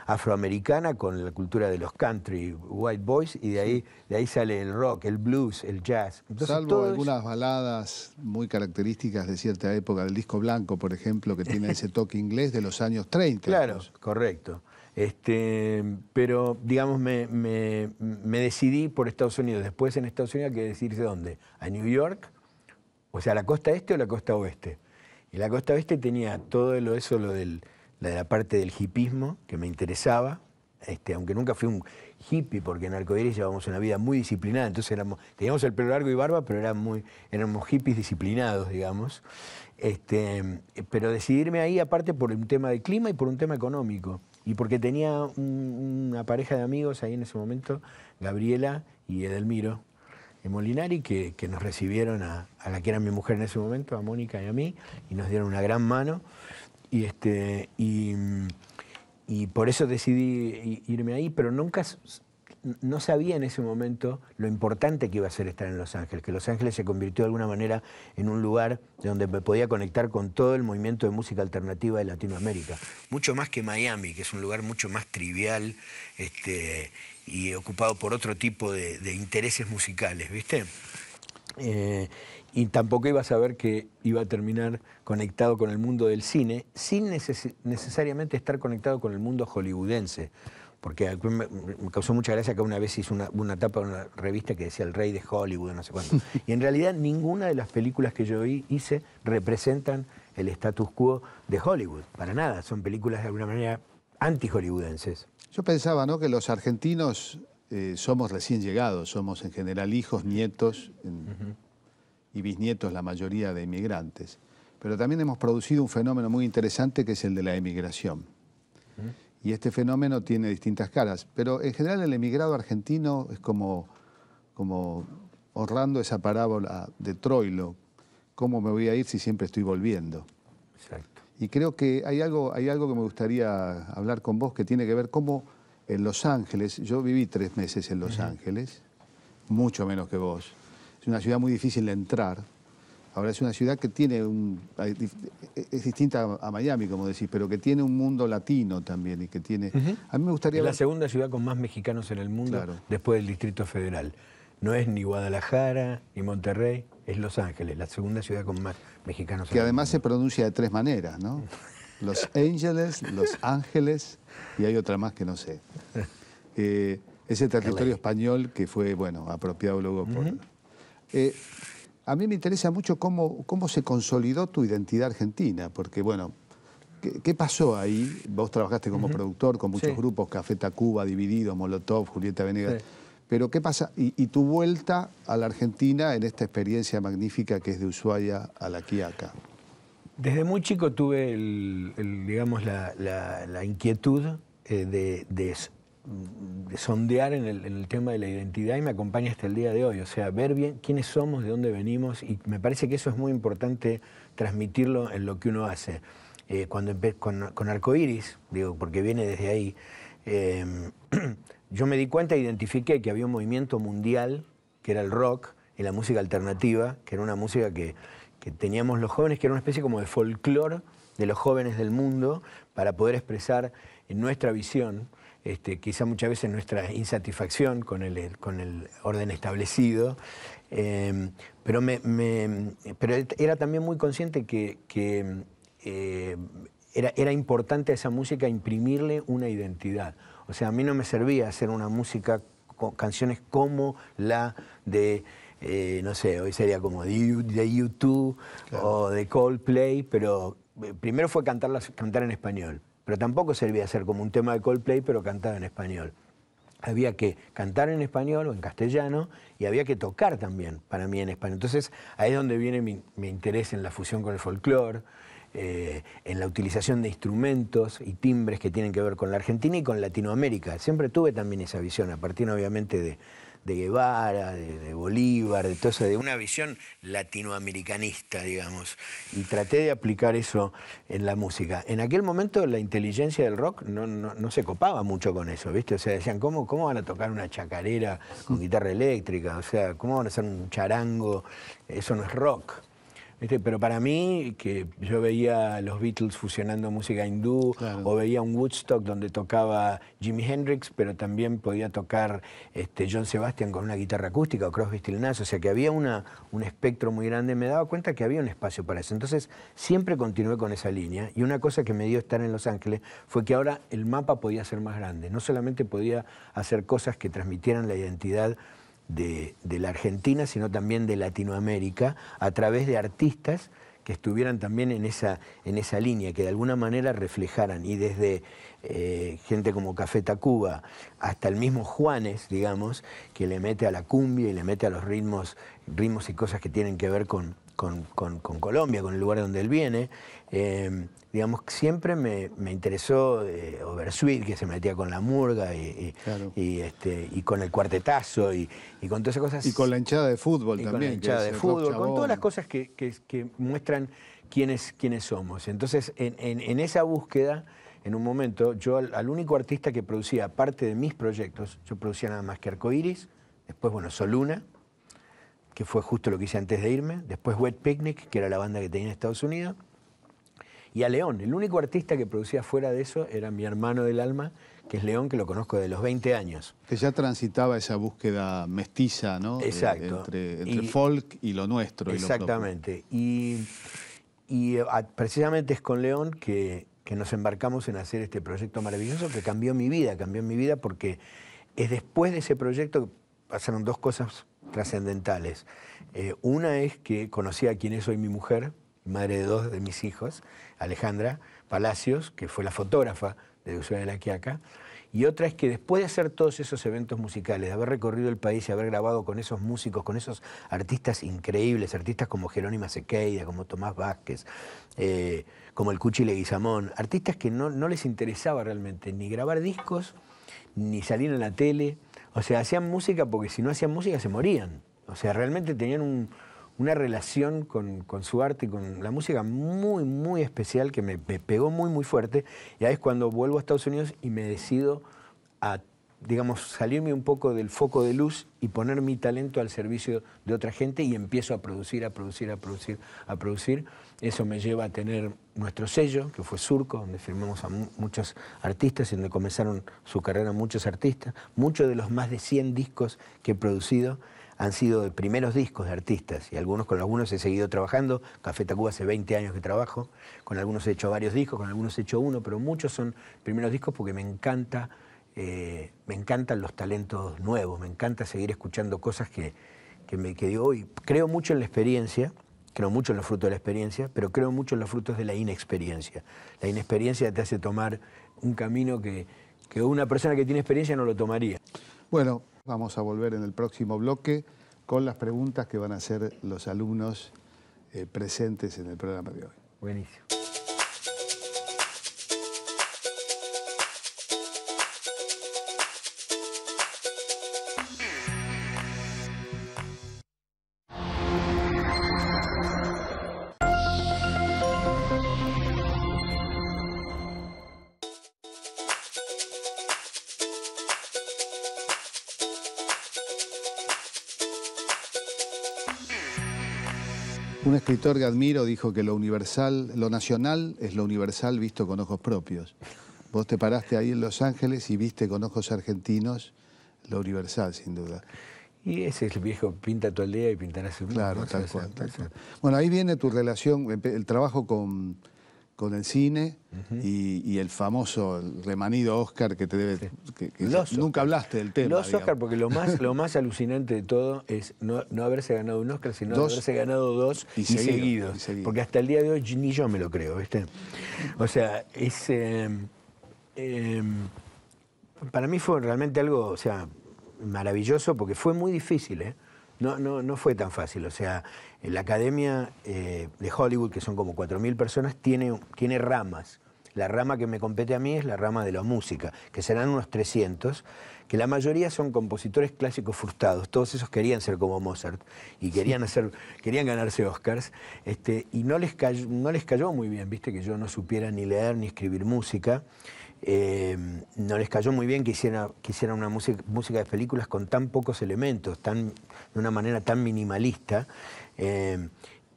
afroamericana con la cultura de los country white boys, y de ahí sale el rock, el blues, el jazz. Entonces, salvo algunas baladas muy características de cierta época, del disco blanco, por ejemplo, que tiene ese toque inglés de los años 30. Claro, correcto. Pero, digamos, me decidí por Estados Unidos. Después en Estados Unidos hay que decidirse dónde. ¿A New York? O sea, ¿la costa este o la costa oeste? Y la costa oeste tenía todo la parte del hipismo que me interesaba, aunque nunca fui un hippie, porque en Arcoíris llevábamos una vida muy disciplinada, entonces teníamos el pelo largo y barba, pero éramos hippies disciplinados, digamos. Pero decidirme ahí, aparte por un tema de clima y por un tema económico. Y porque tenía una pareja de amigos ahí en ese momento, Gabriela y Edelmiro Molinari, que nos recibieron a la que era mi mujer en ese momento, a Mónica y a mí, y nos dieron una gran mano. Y por eso decidí irme ahí, pero no sabía en ese momento lo importante que iba a ser estar en Los Ángeles, que Los Ángeles se convirtió de alguna manera en un lugar donde me podía conectar con todo el movimiento de música alternativa de Latinoamérica. Mucho más que Miami, que es un lugar mucho más trivial y ocupado por otro tipo de intereses musicales, ¿viste? Y tampoco iba a saber que iba a terminar conectado con el mundo del cine, sin necesariamente estar conectado con el mundo hollywoodense. Porque me causó mucha gracia que una vez hice una tapa de una revista que decía el rey de Hollywood, no sé cuánto. Y en realidad ninguna de las películas que yo hice representan el status quo de Hollywood, para nada. Son películas de alguna manera anti-hollywoodenses. Yo pensaba, ¿no?, que los argentinos somos recién llegados, somos en general hijos, nietos y bisnietos, la mayoría de inmigrantes. Pero también hemos producido un fenómeno muy interesante que es el de la emigración. Y este fenómeno tiene distintas caras, pero en general el emigrado argentino es como ahorrando esa parábola de Troilo, ¿cómo me voy a ir si siempre estoy volviendo? Exacto. Y creo que hay algo que me gustaría hablar con vos, que tiene que ver cómo en Los Ángeles, yo viví 3 meses en Los Ángeles, mucho menos que vos, es una ciudad muy difícil de entrar. Ahora es una ciudad que tiene es distinta a Miami, como decís, pero que tiene un mundo latino también y que tiene... A mí me gustaría... Es la segunda ciudad con más mexicanos en el mundo, claro, después del Distrito Federal. No es ni Guadalajara ni Monterrey, es Los Ángeles, la segunda ciudad con más mexicanos en el mundo. Que además se pronuncia de 3 maneras, ¿no? Los Ángeles, Los Ángeles y hay otra más que no sé. ese territorio LA. español que fue, bueno, apropiado luego por... A mí me interesa mucho cómo se consolidó tu identidad argentina, porque, bueno, ¿qué pasó ahí? Vos trabajaste como productor con muchos grupos, Café Tacuba, Dividido, Molotov, Julieta Venegas. Sí. Pero ¿qué pasa? Y tu vuelta a la Argentina en esta experiencia magnífica que es de Ushuaia a La Quiaca. Desde muy chico tuve, digamos, la inquietud de sondear en el tema de la identidad y me acompaña hasta el día de hoy. O sea, ver bien quiénes somos, de dónde venimos, y me parece que eso es muy importante transmitirlo en lo que uno hace. Con Arcoiris, digo, porque viene desde ahí, yo me di cuenta e identifiqué que había un movimiento mundial, que era el rock, y la música alternativa, que era una música que teníamos los jóvenes, que era una especie como de folclore de los jóvenes del mundo, para poder expresar en nuestra visión, quizá muchas veces nuestra insatisfacción con el orden establecido, pero era también muy consciente que era importante a esa música imprimirle una identidad. O sea, a mí no me servía hacer una música con canciones como la de, no sé, hoy sería como de U2 claro. O de Coldplay, pero primero fue cantar en español. Pero tampoco servía hacer como un tema de Coldplay, pero cantado en español. Había que cantar en español o en castellano y había que tocar también, para mí, en español. Entonces, ahí es donde viene mi interés en la fusión con el folclore, en la utilización de instrumentos y timbres que tienen que ver con la Argentina y con Latinoamérica. Siempre tuve también esa visión, a partir obviamente de Guevara, de Bolívar, de todo eso, de una visión latinoamericanista, digamos. Y traté de aplicar eso en la música. En aquel momento la inteligencia del rock no se copaba mucho con eso, ¿viste? O sea, decían, ¿cómo van a tocar una chacarera con guitarra eléctrica? O sea, ¿cómo van a hacer un charango? Eso no es rock. ¿Viste? Pero para mí, que yo veía a los Beatles fusionando música hindú, claro. O veía un Woodstock donde tocaba Jimi Hendrix, pero también podía tocar John Sebastian con una guitarra acústica o Crosby, Stills Nash, o sea que había un espectro muy grande, me daba cuenta que había un espacio para eso. Entonces siempre continué con esa línea y una cosa que me dio estar en Los Ángeles fue que ahora el mapa podía ser más grande, no solamente podía hacer cosas que transmitieran la identidad de la Argentina, sino también de Latinoamérica, a través de artistas que estuvieran también en esa línea, que de alguna manera reflejaran, y desde gente como Café Tacuba hasta el mismo Juanes, digamos, que le mete a la cumbia y le mete a los ritmos y cosas que tienen que ver con Colombia, con el lugar donde él viene. Digamos, siempre me interesó Oversweet, que se metía con la murga claro. y con el cuartetazo y con todas esas cosas. Y con la hinchada de fútbol también. Con la hinchada de fútbol, con todas las cosas que muestran quiénes somos. Entonces, en esa búsqueda, en un momento, yo al único artista que producía, aparte de mis proyectos, yo producía nada más que Arcoiris, después, bueno, Soluna, que fue justo lo que hice antes de irme, después Wet Picnic, que era la banda que tenía en Estados Unidos, y a León. El único artista que producía fuera de eso era mi hermano del alma, que es León, que lo conozco de los 20 años. Que ya transitaba esa búsqueda mestiza, ¿no? Exacto. Entre folk y lo nuestro. Exactamente. Y precisamente es con León que nos embarcamos en hacer este proyecto maravilloso que cambió mi vida porque es después de ese proyecto que pasaron dos cosas trascendentales. Una es que conocí a quien es hoy mi mujer, madre de dos de mis hijos, Alejandra Palacios, que fue la fotógrafa de Ushuaia de La Quiaca, y otra es que después de hacer todos esos eventos musicales, de haber recorrido el país y haber grabado con esos músicos, con esos artistas increíbles, artistas como Jerónima Sequeira, como Tomás Vázquez, como el Cuchi Leguizamón, artistas que no les interesaba realmente ni grabar discos, ni salir en la tele, o sea, hacían música porque si no hacían música se morían, o sea, realmente tenían una relación con su arte y con la música muy, muy especial que me pegó muy, muy fuerte. Y ahí es cuando vuelvo a Estados Unidos y me decido a, digamos, salirme un poco del foco de luz y poner mi talento al servicio de otra gente y empiezo a producir. Eso me lleva a tener nuestro sello, que fue Surco, donde firmamos a muchos artistas y donde comenzaron su carrera muchos artistas. Muchos de los más de 100 discos que he producido han sido de primeros discos de artistas y con algunos he seguido trabajando. Café Tacuba hace 20 años que trabajo, con algunos he hecho varios discos, con algunos he hecho uno, pero muchos son primeros discos porque me encanta me encantan los talentos nuevos, me encanta seguir escuchando cosas que digo hoy. Creo mucho en la experiencia, creo mucho en los frutos de la experiencia, pero creo mucho en los frutos de la inexperiencia. La inexperiencia te hace tomar un camino que una persona que tiene experiencia no lo tomaría. Bueno, vamos a volver en el próximo bloque con las preguntas que van a hacer los alumnos presentes en el programa de hoy. Buenísimo. Un escritor que admiro dijo que lo nacional es lo universal visto con ojos propios. Vos te paraste ahí en Los Ángeles y viste con ojos argentinos lo universal, sin duda. Y ese es el viejo, pinta todo el día y pintarás el mundo. Claro, ¿no? tal cual. Bueno, ahí viene tu relación, el trabajo con el cine y el famoso, el remanido Oscar que te debe... que nunca hablaste del tema. Los Oscar, porque lo más alucinante de todo es no haberse ganado un Oscar, sino haberse ganado dos y seguidos. Porque hasta el día de hoy ni yo me lo creo, ¿viste? O sea, es... para mí fue realmente algo, o sea, maravilloso, porque fue muy difícil, ¿eh? No fue tan fácil. O sea, la Academia de Hollywood, que son como 4.000 personas, tiene ramas. La rama que me compete a mí es la rama de la música, que serán unos 300, que la mayoría son compositores clásicos frustrados. Todos esos querían ser como Mozart y querían ganarse Oscars, y no les cayó muy bien, viste, que yo no supiera ni leer ni escribir música. No les cayó muy bien que hiciera una música de películas con tan pocos elementos, de una manera tan minimalista,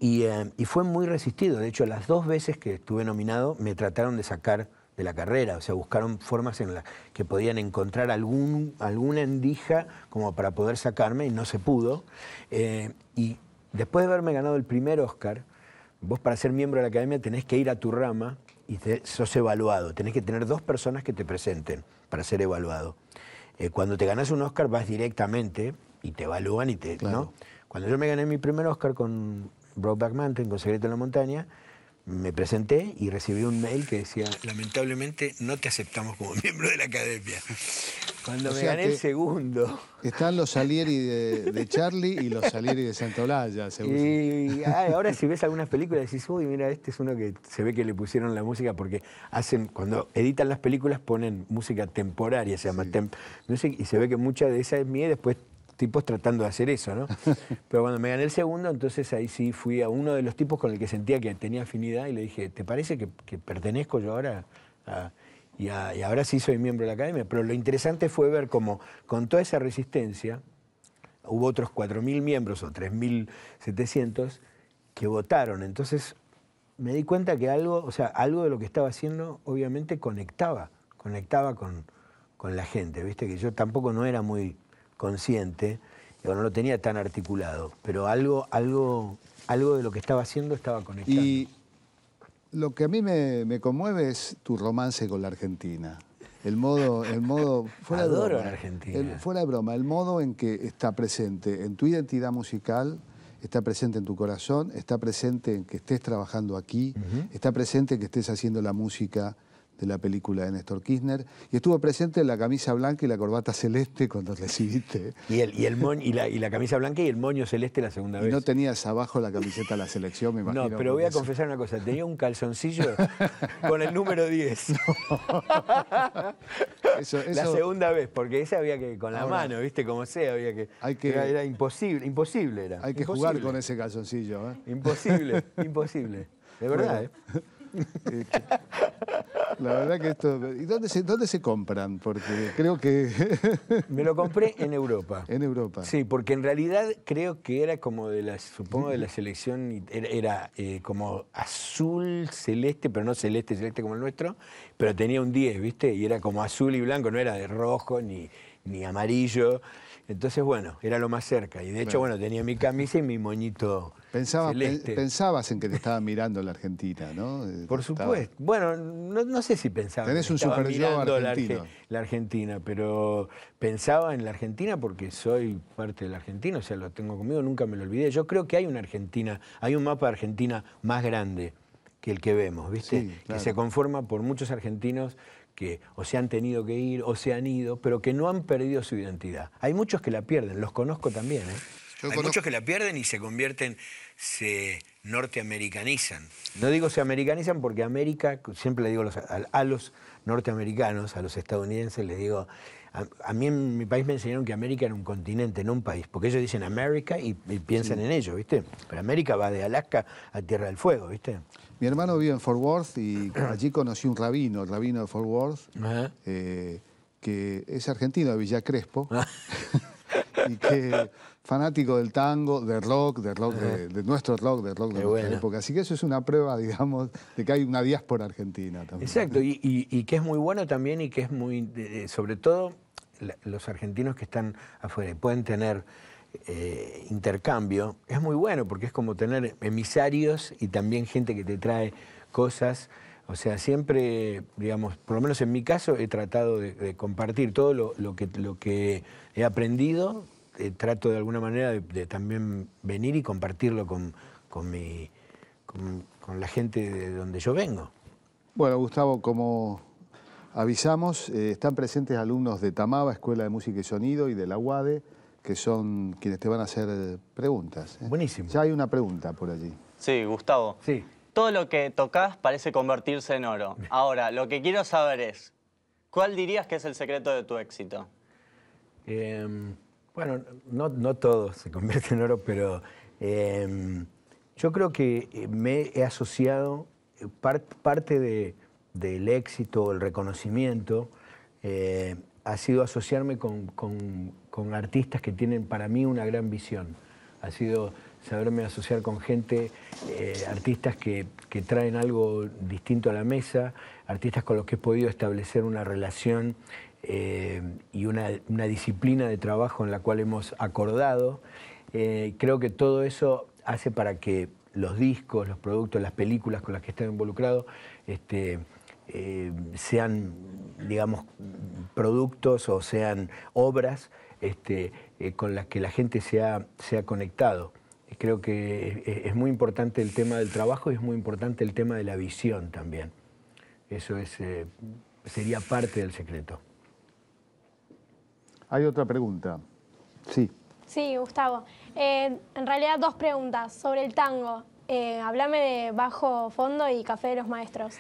y fue muy resistido. De hecho, las 2 veces que estuve nominado me trataron de sacar de la carrera, o sea, buscaron formas en las que podían encontrar alguna endija como para poder sacarme, y no se pudo. Y después de haberme ganado el primer Oscar, vos para ser miembro de la Academia tenés que ir a tu rama y sos evaluado. Tenés que tener 2 personas que te presenten para ser evaluado. Cuando te ganás un Oscar vas directamente y te evalúan claro. ¿no? Cuando yo me gané mi primer Oscar con Brokeback Mountain, con Secreto en la Montaña, me presenté y recibí un mail que decía: lamentablemente no te aceptamos como miembro de la Academia. Cuando me gané el segundo... Están los Salieri de Charlie y los Salieri de Santolaya, seguro. Y ahora si ves algunas películas decís, uy, mira, este es uno que se ve que le pusieron la música porque cuando editan las películas ponen música temporaria, se llama temp music, y se ve que mucha de esa es mía y después tipos tratando de hacer eso, ¿no? Pero cuando me gané el segundo, entonces ahí sí fui a uno de los tipos con el que sentía que tenía afinidad y le dije, ¿te parece que pertenezco yo ahora y ahora sí soy miembro de la Academia? Pero lo interesante fue ver cómo con toda esa resistencia hubo otros 4.000 miembros o 3.700 que votaron. Entonces me di cuenta que algo de lo que estaba haciendo obviamente conectaba con la gente, ¿viste? Que yo tampoco no era muy consciente, o no lo tenía tan articulado, pero algo de lo que estaba haciendo estaba conectando. Y lo que a mí me conmueve es tu romance con la Argentina. El modo fuera Adoro de broma, la Argentina. Fuera de broma, el modo en que está presente en tu identidad musical, está presente en tu corazón, está presente en que estés trabajando aquí, está presente en que estés haciendo la música de la película de Néstor Kirchner, y estuvo presente la camisa blanca y la corbata celeste cuando recibiste. Y la camisa blanca y el moño celeste la segunda vez. Y no tenías abajo la camiseta de la selección, me imagino. No, pero voy a confesar una cosa, tenía un calzoncillo con el número 10. La segunda vez, porque esa había que, con la mano, ¿viste? Como sea, era imposible era. Hay que jugar con ese calzoncillo, ¿eh? Imposible. De verdad, ¿eh? La verdad que esto... ¿Y dónde se compran? Porque creo que... Me lo compré en Europa. En Europa. Sí, porque en realidad creo que era como de la selección, era como azul, celeste, pero no celeste como el nuestro, pero tenía un 10, ¿viste? Y era como azul y blanco, no era de rojo ni amarillo. Entonces, bueno, era lo más cerca. Y de hecho, bueno, tenía mi camisa y mi moñito celeste. Pensabas en que te estaba mirando la Argentina, ¿no? Por supuesto. Bueno, no sé si pensaba. Tenés un super yo argentino. La Argentina, pero pensaba en la Argentina porque soy parte de la Argentina, o sea, lo tengo conmigo, nunca me lo olvidé. Yo creo que hay una Argentina, hay un mapa de Argentina más grande que el que vemos, ¿viste? Sí, claro. Que se conforma por muchos argentinos que o se han tenido que ir o se han ido, pero que no han perdido su identidad. Hay muchos que la pierden, los conozco también, ¿eh? Hay muchos que la pierden y se convierten, se norteamericanizan. No digo se americanizan porque América, siempre le digo a los norteamericanos, a los estadounidenses, les digo, a mí en mi país me enseñaron que América era un continente, no un país, porque ellos dicen América y piensan en ello, ¿viste? Pero América va de Alaska a Tierra del Fuego, ¿viste? Mi hermano vive en Fort Worth y allí conocí un rabino, el rabino de Fort Worth, que es argentino, de Villa Crespo, y que fanático del tango, del rock, de nuestro rock, del rock de nuestra época. Así que eso es una prueba, digamos, de que hay una diáspora argentina también. Exacto, y que es muy bueno también y que es muy, sobre todo, los argentinos que están afuera y pueden tener intercambio, es muy bueno porque es como tener emisarios y también gente que te trae cosas. O sea, siempre, digamos, por lo menos en mi caso, he tratado de compartir todo lo que he aprendido. Trato de alguna manera de también venir y compartirlo con la gente de donde yo vengo. Bueno, Gustavo, como avisamos, están presentes alumnos de Tamaba, Escuela de Música y Sonido, y de la UADE, que son quienes te van a hacer preguntas. Buenísimo. Ya hay una pregunta por allí. Sí, Gustavo. Sí. Todo lo que tocas parece convertirse en oro. Ahora, lo que quiero saber es, ¿cuál dirías que es el secreto de tu éxito? Bueno, no todo se convierte en oro, pero yo creo que me he asociado parte del éxito, el reconocimiento, ha sido asociarme con artistas que tienen para mí una gran visión. Ha sido saberme asociar con gente, artistas que traen algo distinto a la mesa, artistas con los que he podido establecer una relación y una disciplina de trabajo en la cual hemos acordado. Creo que todo eso hace para que los discos, los productos, las películas con las que estoy involucrado sean, digamos, productos o sean obras con las que la gente se ha conectado. Creo que es muy importante el tema del trabajo y es muy importante el tema de la visión también. Eso sería parte del secreto. Hay otra pregunta. Sí. Sí, Gustavo. En realidad 2 preguntas sobre el tango. Háblame de Bajo Fondo y Café de los Maestros.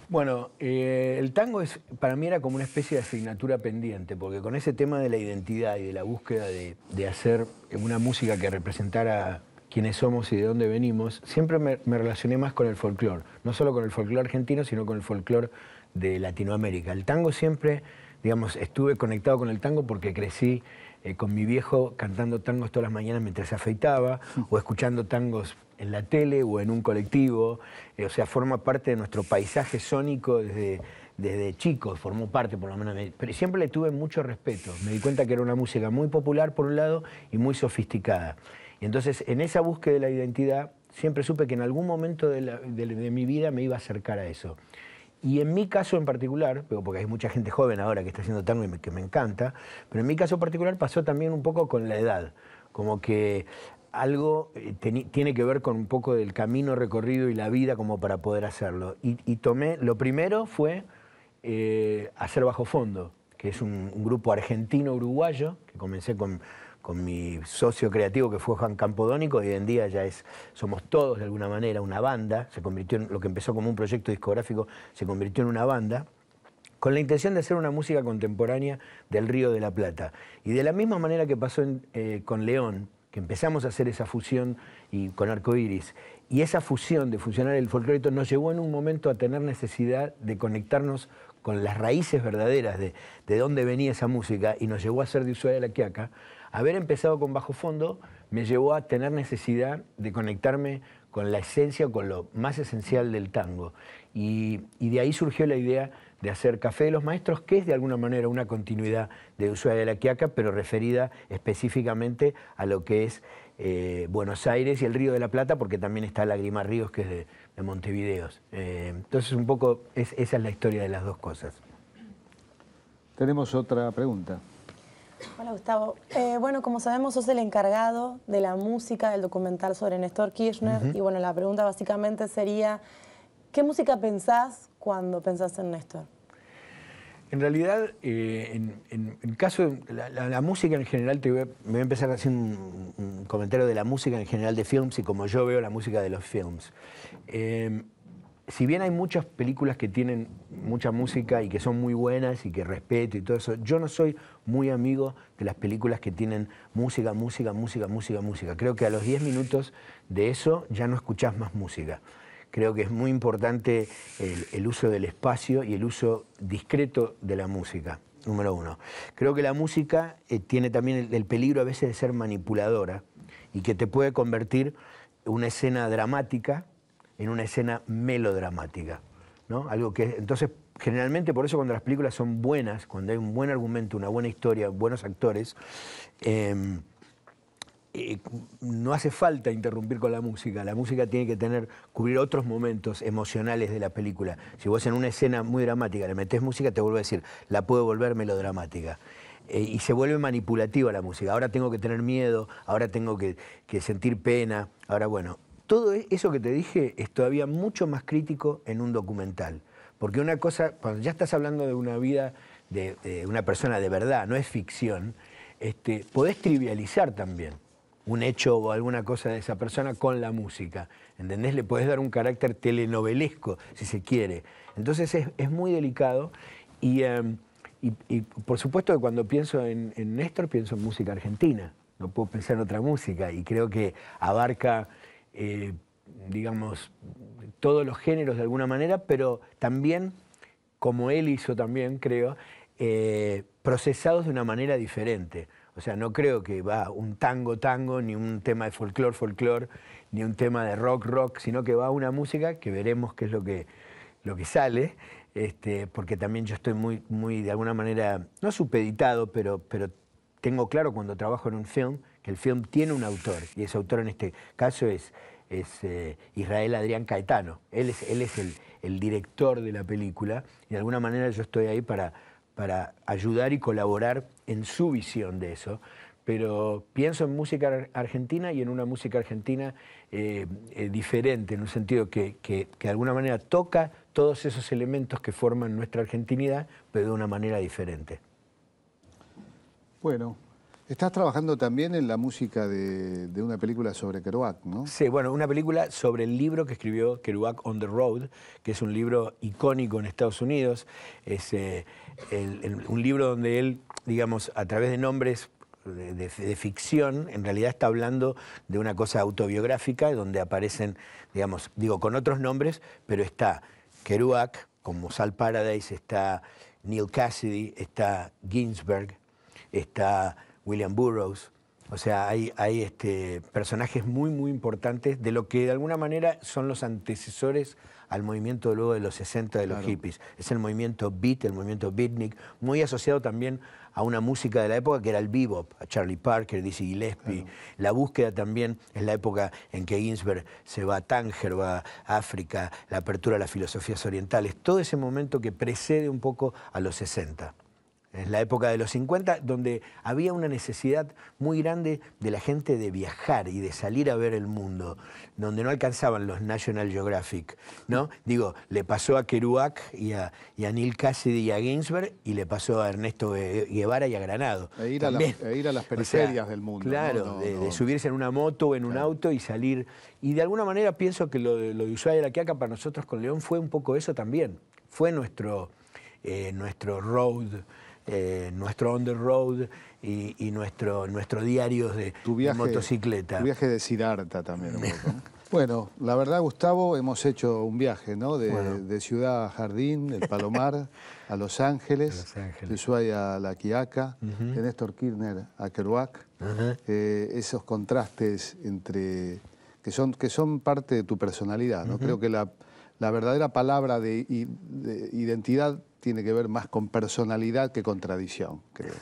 Bueno, el tango para mí era como una especie de asignatura pendiente, porque con ese tema de la identidad y de la búsqueda de hacer una música que representara quiénes somos y de dónde venimos, siempre me relacioné más con el folclore. No solo con el folclore argentino, sino con el folclore de Latinoamérica. El tango siempre, digamos, estuve conectado con el tango porque crecí con mi viejo cantando tangos todas las mañanas mientras se afeitaba, o escuchando tangos en la tele o en un colectivo. O sea, forma parte de nuestro paisaje sónico desde chico, formó parte por lo menos. Pero siempre le tuve mucho respeto. Me di cuenta que era una música muy popular por un lado y muy sofisticada. Y entonces, en esa búsqueda de la identidad, siempre supe que en algún momento de mi vida me iba a acercar a eso. Y en mi caso en particular, porque hay mucha gente joven ahora que está haciendo tango y que me encanta, pero en mi caso particular pasó también un poco con la edad. Como que algo tiene que ver con un poco del camino recorrido y la vida como para poder hacerlo. Y tomé, lo primero fue hacer Bajo Fondo, que es un grupo argentino-uruguayo, que comencé con mi socio creativo, que fue Juan Campodónico, y hoy en día ya somos todos de alguna manera una banda. Se convirtió en lo que empezó como un proyecto discográfico, se convirtió en una banda, con la intención de hacer una música contemporánea del Río de la Plata. Y de la misma manera que pasó con León, que empezamos a hacer esa fusión y con Arcoiris, y esa fusión de fusionar el folclore nos llevó en un momento a tener necesidad de conectarnos con las raíces verdaderas de dónde venía esa música, y nos llevó a ser de Ushuaia a La Quiaca. Haber empezado con Bajo Fondo me llevó a tener necesidad de conectarme con la esencia, con lo más esencial del tango. Y de ahí surgió la idea de hacer Café de los Maestros, que es de alguna manera una continuidad de Ushuaia de la Quiaca, pero referida específicamente a lo que es Buenos Aires y el Río de la Plata, porque también está Lágrima Ríos, que es de Montevideo. Entonces un poco esa es la historia de las dos cosas. Tenemos otra pregunta. Hola Gustavo. Bueno, como sabemos, sos el encargado de la música del documental sobre Néstor Kirchner. Y bueno, la pregunta básicamente sería, ¿qué música pensás cuando pensás en Néstor? En realidad, en caso de la música en general, me voy a empezar a hacer un comentario de la música en general de films y como yo veo la música de los films. Si bien hay muchas películas que tienen mucha música y que son muy buenas y que respeto y todo eso, yo no soy muy amigo de las películas que tienen música, música, música, música, música. Creo que a los 10 minutos de eso ya no escuchás más música. Creo que es muy importante el uso del espacio y el uso discreto de la música, número uno. Creo que la música tiene también el peligro a veces de ser manipuladora y que te puede convertir una escena dramática en una escena melodramática, ¿no? Algo que, entonces, generalmente por eso cuando las películas son buenas, cuando hay un buen argumento, una buena historia, buenos actores, no hace falta interrumpir con la música tiene que cubrir otros momentos emocionales de la película. Si vos en una escena muy dramática le metés música, te vuelvo a decir, la puedo volver melodramática. Y se vuelve manipulativa la música. Ahora tengo que tener miedo, ahora tengo que sentir pena, ahora bueno. Todo eso que te dije es todavía mucho más crítico en un documental. Porque una cosa, cuando ya estás hablando de una vida de una persona de verdad, no es ficción, podés trivializar también un hecho o alguna cosa de esa persona con la música. ¿Entendés? Le podés dar un carácter telenovelesco, si se quiere. Entonces es muy delicado y por supuesto que cuando pienso en Néstor pienso en música argentina. No puedo pensar en otra música y creo que abarca... digamos, todos los géneros de alguna manera, pero también, como él hizo también, creo, procesados de una manera diferente. O sea, no creo que va un tango, ni un tema de folclore, ni un tema de rock, sino que va una música que veremos qué es lo que sale, porque también yo estoy muy de alguna manera, no supeditado, pero tengo claro cuando trabajo en un film, que el film tiene un autor, y ese autor en este caso es Israel Adrián Caetano. Él es el director de la película, y de alguna manera yo estoy ahí para ayudar y colaborar en su visión de eso. Pero pienso en música argentina y en una música argentina diferente, en un sentido que de alguna manera toca todos esos elementos que forman nuestra argentinidad, pero de una manera diferente. Bueno, estás trabajando también en la música de una película sobre Kerouac, ¿no? Sí, bueno, una película sobre el libro que escribió Kerouac On the Road, que es un libro icónico en Estados Unidos. Es un libro donde él, digamos, a través de nombres de ficción, en realidad está hablando de una cosa autobiográfica, donde aparecen, digamos, digo con otros nombres, pero está Kerouac, como Sal Paradise, está Neal Cassidy, está Ginsberg, está William Burroughs. O sea, hay personajes muy importantes de lo que de alguna manera son los antecesores al movimiento luego de los 60 de los hippies. Es el movimiento beat, el movimiento beatnik, muy asociado también a una música de la época que era el bebop, a Charlie Parker, Dizzy Gillespie. La búsqueda también es la época en que Ginsberg se va a Tánger, va a África, la apertura a las filosofías orientales, todo ese momento que precede un poco a los 60. Es la época de los 50, donde había una necesidad muy grande de la gente de viajar y de salir a ver el mundo, donde no alcanzaban los National Geographic, ¿no? Digo, le pasó a Kerouac y a Neal Cassidy y a Ginsberg, y le pasó a Ernesto Guevara y a Granado. E ir a las periferias del mundo. Claro, de subirse en una moto o en un auto y salir. Y de alguna manera pienso que lo de Ushuaia de la Quiaca para nosotros con León fue un poco eso también. Fue nuestro road, nuestro on the road y nuestro diario de motocicleta. Tu viaje de Siddhartha también un poco, ¿no? Bueno, la verdad, Gustavo, hemos hecho un viaje, ¿no? De Ciudad a Jardín, el Palomar, a Los Ángeles, de Ushuaia a la Quiaca, de Néstor Kirchner a Kerouac. Esos contrastes que son parte de tu personalidad, ¿no? Creo que la la verdadera palabra de identidad tiene que ver más con personalidad que con tradición, creo.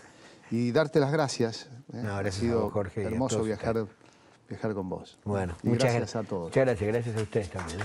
Y darte las gracias. No, Ha gracias a sido vos, Jorge, y a hermoso todos viajar con vos. Bueno, y muchas gracias a todos. Muchas gracias a ustedes también.